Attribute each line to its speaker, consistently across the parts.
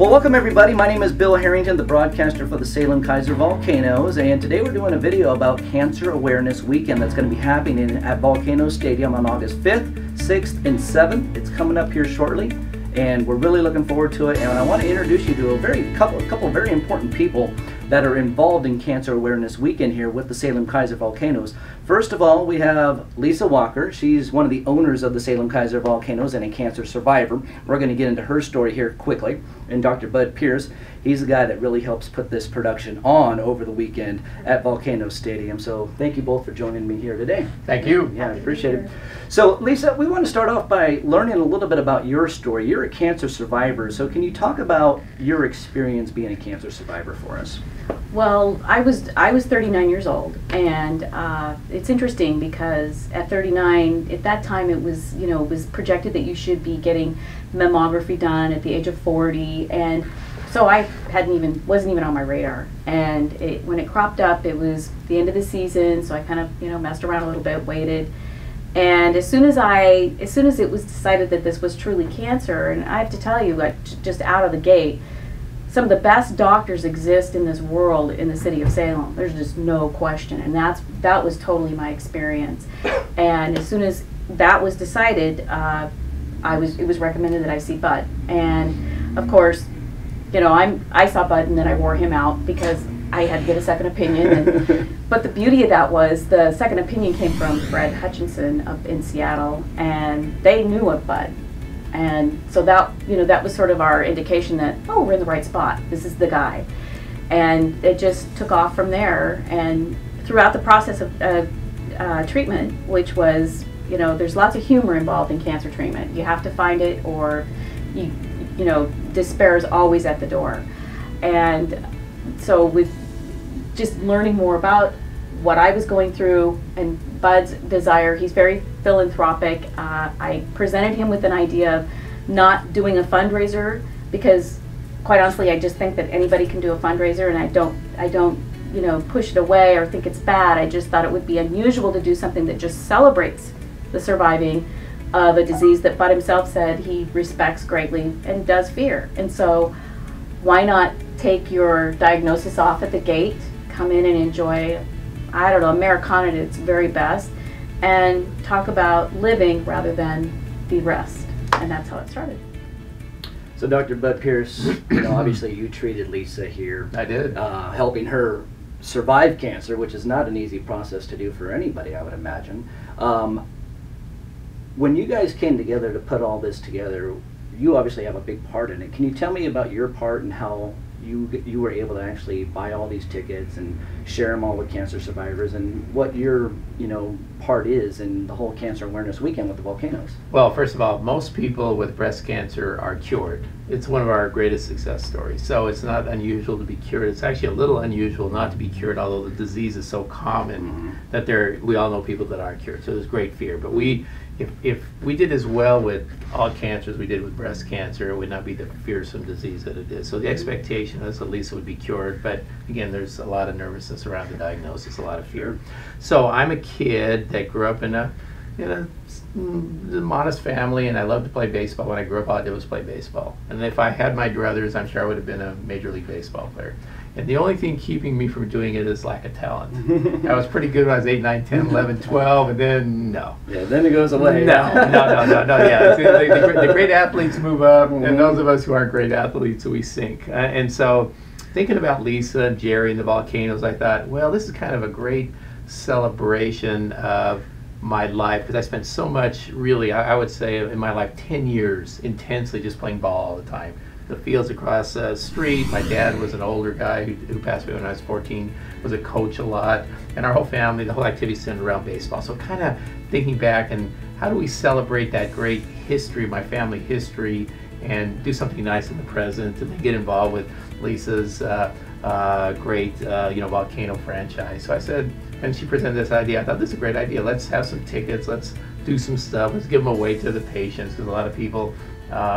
Speaker 1: Well, welcome everybody. My name is Bill Harrington, the broadcaster for the Salem-Keizer Volcanoes, and today we're doing a video about Cancer Awareness Weekend that's going to be happening at Volcanoes Stadium on August 5th, 6th, and 7th. It's coming up here shortly, and we're really looking forward to it. And I want to introduce you to a couple very important people that are involved in Cancer Awareness Weekend here with the Salem-Keizer Volcanoes. First of all, we have Lisa Walker. She's one of the owners of the Salem-Keizer Volcanoes and a cancer survivor. We're going to get into her story here quickly. And Dr. Bud Pierce, he's the guy that really helps put this production on over the weekend at Volcanoes Stadium. So thank you both for joining me here today.
Speaker 2: Thank you.
Speaker 1: Yeah, I appreciate it. So Lisa, we want to start off by learning a little bit about your story. You're a cancer survivor, so can you talk about your experience being a cancer survivor for us?
Speaker 3: Well, I was 39 years old, and it's interesting because at 39, at that time it was projected that you should be getting mammography done at the age of 40, and so I wasn't even on my radar. And when it cropped up, it was the end of the season, so I kind of messed around a little bit, waited, and as soon as it was decided that this was truly cancer, and I have to tell you, just out of the gate, some of the best doctors exist in this world in the city of Salem. There's just no question, and that was totally my experience. And as soon as that was decided, it was recommended that I see Bud. And of course, I saw Bud and then I wore him out because I had to get a second opinion. But the beauty of that was the second opinion came from Fred Hutchinson up in Seattle, and they knew of Bud. And so that was sort of our indication that, oh, we're in the right spot. This is the guy. And it just took off from there. And throughout the process of treatment, which was, there's lots of humor involved in cancer treatment. You have to find it, or despair is always at the door. And so with just learning more about what I was going through and Bud's desire, he's very philanthropic. I presented him with an idea of not doing a fundraiser because, quite honestly, I just think that anybody can do a fundraiser, and I don't push it away or think it's bad. I just thought it would be unusual to do something that just celebrates the surviving of a disease that Bud himself said he respects greatly and does fear. And so why not take your diagnosis off at the gate, come in and enjoy, I don't know, Americana at its very best, and talk about living rather than the rest. And that's how it started.
Speaker 1: So Dr. Bud Pierce, obviously you treated Lisa here.
Speaker 2: I did.
Speaker 1: Helping her survive cancer, which is not an easy process to do for anybody, I would imagine. When you guys came together to put all this together, you obviously have a big part in it. Can you tell me about your part and how you were able to actually buy all these tickets and share them all with cancer survivors, and what your part is in the whole Cancer Awareness Weekend with the Volcanoes?
Speaker 2: Well, first of all, most people with breast cancer are cured. It's one of our greatest success stories. So it's not unusual to be cured. It's actually a little unusual not to be cured, although the disease is so common that we all know people that are cured. So there's great fear. But if we did as well with all cancers we did with breast cancer, it would not be the fearsome disease that it is. So the expectation is that Lisa would be cured, but again, there's a lot of nervousness around the diagnosis, a lot of fear. So I'm a kid that grew up in a modest family, and I loved to play baseball. When I grew up, all I did was play baseball. And if I had my druthers, I'm sure I would have been a Major League Baseball player. And the only thing keeping me from doing it is lack of talent. I was pretty good when I was 8, 9, 10, 11, 12, and then no.
Speaker 1: Yeah, then it goes away.
Speaker 2: No, yeah. The great athletes move up, and those of us who aren't great athletes, we sink. And so thinking about Lisa and Jerry and the Volcanoes, I thought, well, this is kind of a great celebration of my life, because I spent so much, really, I would say in my life, 10 years intensely just playing ball all the time. The fields across the street. My dad was an older guy who passed away when I was 14, was a coach a lot, and our whole family, the whole activity centered around baseball. So kind of thinking back, and how do we celebrate that great history, my family history, and do something nice in the present, and then get involved with Lisa's great Volcano franchise. So I said, and she presented this idea, I thought, this is a great idea. Let's have some tickets, let's do some stuff, let's give them away to the patients, because a lot of people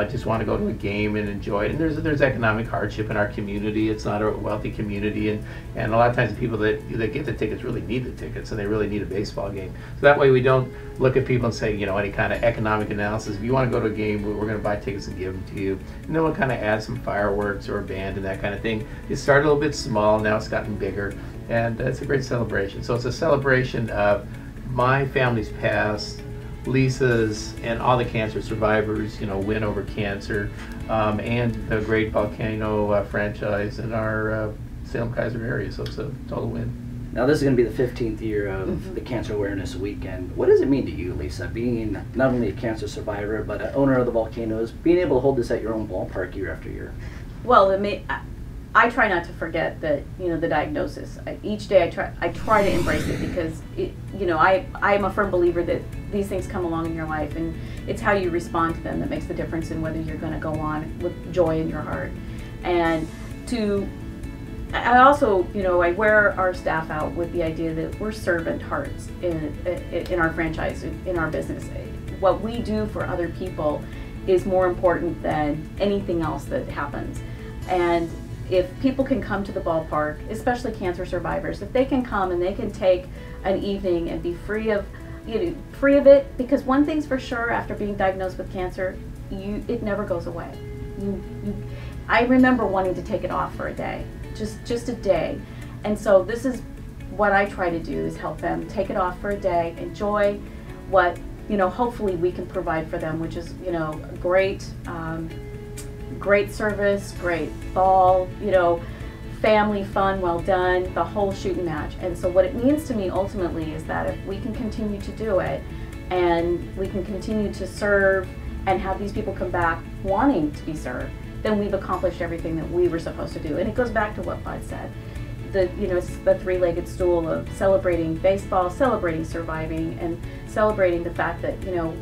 Speaker 2: just want to go to a game and enjoy it. And there's economic hardship in our community. It's not a wealthy community, and a lot of times the people that get the tickets really need the tickets, and they really need a baseball game. So that way we don't look at people and say, you know, any kind of economic analysis. If you want to go to a game, we're going to buy tickets and give them to you. And then we'll kind of add some fireworks or a band and that kind of thing. It started a little bit small, now it's gotten bigger, and it's a great celebration. So it's a celebration of my family's past, Lisa's, and all the cancer survivors, you know, win over cancer, and the great Volcano franchise in our Salem-Keizer area. So it's a total win.
Speaker 1: Now this is going to be the 15th year of the Cancer Awareness Weekend. What does it mean to you, Lisa, being not only a cancer survivor but an owner of the Volcanoes, being able to hold this at your own ballpark year after year?
Speaker 3: Well, I try not to forget that, you know, the diagnosis. Each day I try to embrace it, because you know, I am a firm believer that these things come along in your life, and it's how you respond to them that makes the difference in whether you're going to go on with joy in your heart. And I also, you know, I wear our staff out with the idea that we're servant hearts in our franchise, in our business. What we do for other people is more important than anything else that happens. And if people can come to the ballpark, especially cancer survivors, if they can come and they can take an evening and be free of it, because one thing's for sure, after being diagnosed with cancer, it never goes away. I remember wanting to take it off for a day, just a day, and so this is what I try to do, is help them take it off for a day, enjoy what, you know, hopefully we can provide for them, which is, you know, great service, great ball, you know, family fun, well done, the whole shooting match. And so what it means to me ultimately is that if we can continue to do it, and we can continue to serve and have these people come back wanting to be served, then we've accomplished everything that we were supposed to do. And it goes back to what Bud said. It's the three-legged stool of celebrating baseball, celebrating surviving, and celebrating the fact that, you know,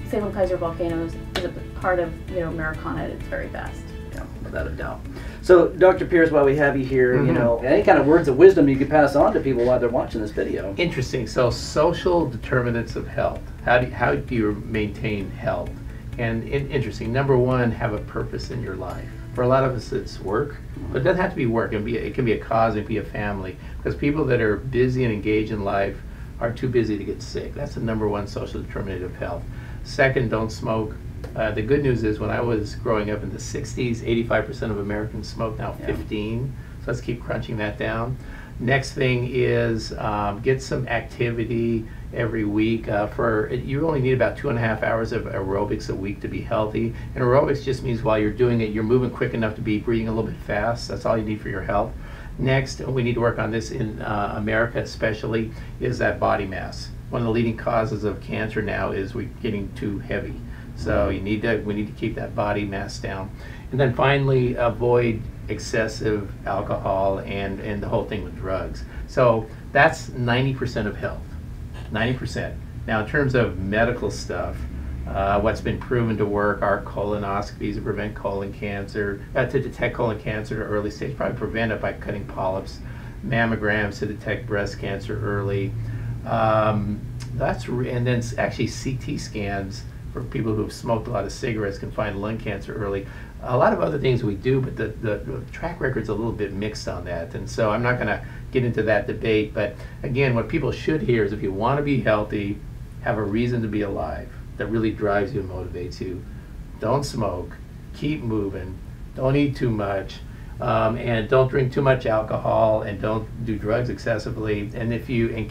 Speaker 3: Salem-Keizer Volcanoes is a part of, you know, Americana at its very best.
Speaker 1: Yeah, without a doubt. So, Dr. Pierce, while we have you here, you know, any kind of words of wisdom you could pass on to people while they're watching this video?
Speaker 2: Interesting. So, social determinants of health. How do you maintain health? And interesting. Number one, have a purpose in your life. For a lot of us, it's work, but it doesn't have to be work. It can be a cause. It can be a family. Because people that are busy and engaged in life are too busy to get sick. That's the number one social determinant of health. Second, don't smoke. The good news is, when I was growing up in the 60s, 85% of Americans smoked, now 15. So let's keep crunching that down. Next thing is get some activity every week. You only need about 2.5 hours of aerobics a week to be healthy. And aerobics just means while you're doing it, you're moving quick enough to be breathing a little bit fast. That's all you need for your health. Next, we need to work on this in America especially, is that body mass. One of the leading causes of cancer now is we're getting too heavy. So we need to keep that body mass down. And then finally, avoid excessive alcohol and the whole thing with drugs. So that's 90% of health, 90%. Now in terms of medical stuff, what's been proven to work are colonoscopies to prevent colon cancer, to detect colon cancer at early stage, probably prevent it by cutting polyps, mammograms to detect breast cancer early. And then actually CT scans for people who have smoked a lot of cigarettes can find lung cancer early. A lot of other things we do, but the track record's a little bit mixed on that. And so I'm not going to get into that debate. But again, what people should hear is, if you want to be healthy, have a reason to be alive that really drives you and motivates you. Don't smoke, keep moving, don't eat too much, and don't drink too much alcohol, and don't do drugs excessively. And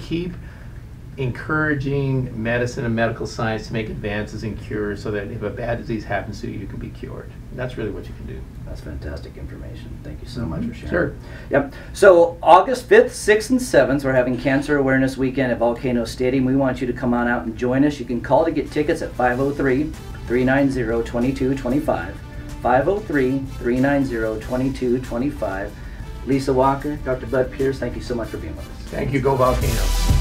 Speaker 2: keep encouraging medicine and medical science to make advances in cures, so that if a bad disease happens to you, you can be cured. And that's really what you can do.
Speaker 1: That's fantastic information. Thank you so much for sharing.
Speaker 2: Sure.
Speaker 1: Yep. So August 5th, 6th, and 7th, we're having Cancer Awareness Weekend at Volcano Stadium. We want you to come on out and join us. You can call to get tickets at 503-390-2225. 503-390-2225. Lisa Walker, Dr. Bud Pierce, thank you so much for being with us.
Speaker 2: Thank you. Go Volcanoes.